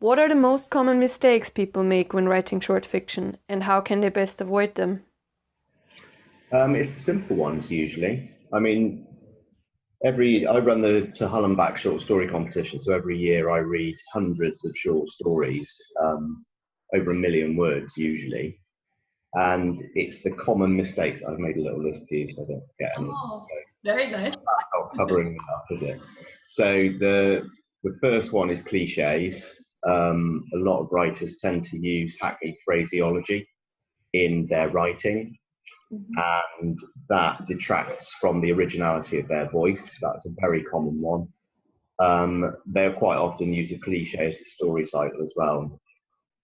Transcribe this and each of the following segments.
What are the most common mistakes people make when writing short fiction, and how can they best avoid them? It's the simple ones usually. I mean, I run the to Hull and Back short story competition, so every year I read hundreds of short stories, over 1 million words usually, and it's the common mistakes. I've made a little list for you so I don't forget any. Oh, very nice. Not covering them up, is it? So the first one is cliches. A lot of writers tend to use hackneyed phraseology in their writing, and that detracts from the originality of their voice. That's a very common one. They'll quite often use a cliche as the story title as well.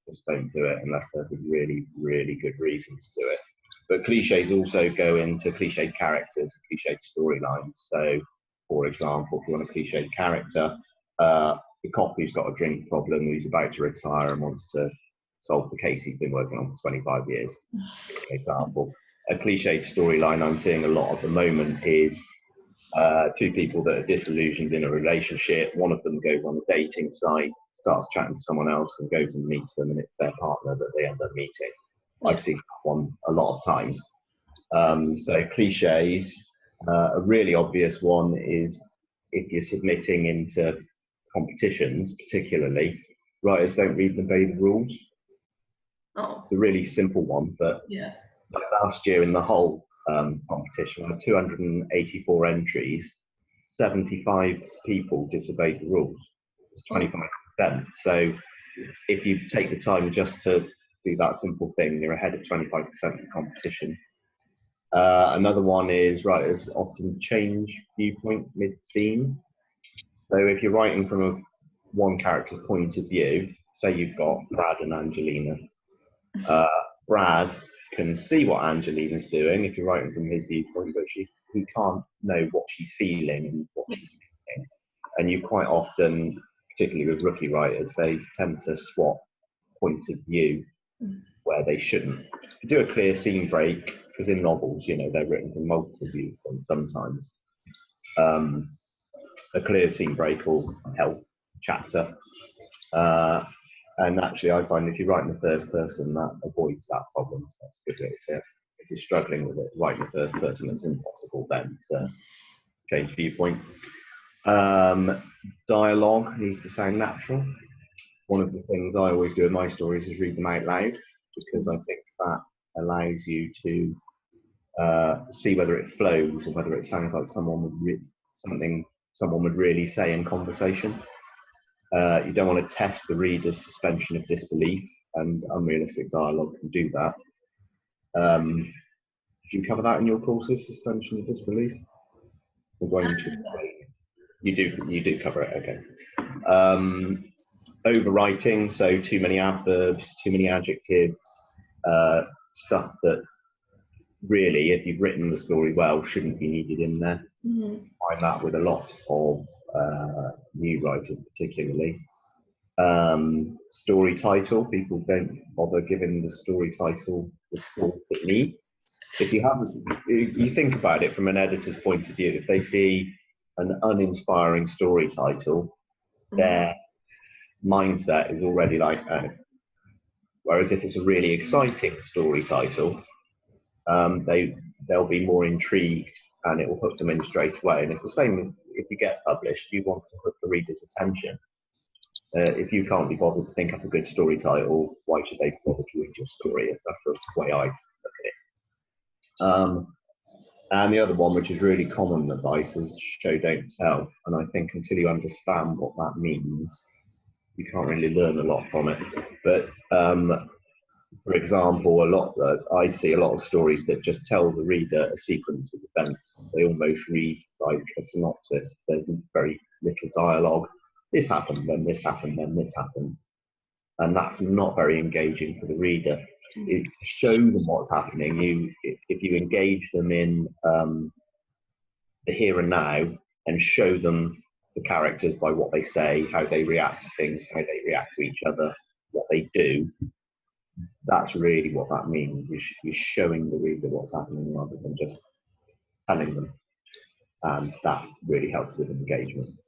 Just don't do it unless there's a really, really good reason to do it. But cliches also go into cliched characters, cliched storylines. So, for example, if you want a cliched character, the cop who's got a drink problem, who's about to retire and wants to solve the case he's been working on for 25 years, for example. A cliched storyline I'm seeing a lot at the moment is two people that are disillusioned in a relationship. One of them goes on a dating site, starts chatting to someone else and goes and meets them, and it's their partner that they end up meeting. I've seen that one a lot of times. So cliches, a really obvious one is if you're submitting into competitions, particularly, writers don't read and obey the rules. Oh. It's a really simple one, but yeah. Like last year in the whole competition, we had 284 entries, 75 people disobeyed the rules. It's 25%. So if you take the time just to do that simple thing, you're ahead of 25% of the competition. Another one is writers often change viewpoint mid-scene. So if you're writing from one character's point of view, say you've got Brad and Angelina, Brad can see what Angelina's doing if you're writing from his viewpoint, but he can't know what she's feeling and what she's thinking. And you quite often, particularly with rookie writers, they tend to swap point of view where they shouldn't. To do a clear scene break, because in novels, they're written from multiple viewpoints sometimes. A clear scene break will help chapter. And actually, I find if you write in the first person, that avoids that problem. So that's a good little tip. If you're struggling with it, write in the first person, it's impossible then to change viewpoint. Dialogue needs to sound natural. One of the things I always do in my stories is read them out loud, because I think that allows you to see whether it flows or whether it sounds like something someone would really say in conversation. You don't want to test the reader's suspension of disbelief, and unrealistic dialogue can do that. Do you cover that in your courses, suspension of disbelief? You do cover it, okay. Overwriting, so too many adverbs, too many adjectives, stuff that really, if you've written the story well, shouldn't be needed in there. I find that with a lot of new writers particularly. Story title, people don't bother giving the story title the thought it needs. If you think about it from an editor's point of view, if they see an uninspiring story title, their mindset is already like, oh. Whereas if it's a really exciting story title, they'll be more intrigued and it will hook them in straight away. And it's the same if you get published, you want to hook the reader's attention. If you can't be bothered to think up a good story title, why should they bother to read your story? That's the way I look at it. And the other one, which is really common advice, is show, don't tell. And I think until you understand what that means, you can't really learn a lot from it. But for example, I see a lot of stories that just tell the reader a sequence of events. They almost read like a synopsis. There's very little dialogue. This happened, then this happened, then this happened. And that's not very engaging for the reader. Show them what's happening. If you engage them in the here and now and show them the characters by what they say, how they react to things, how they react to each other, what they do, that's really what that means. You're showing the reader what's happening rather than just telling them. And that really helps with engagement.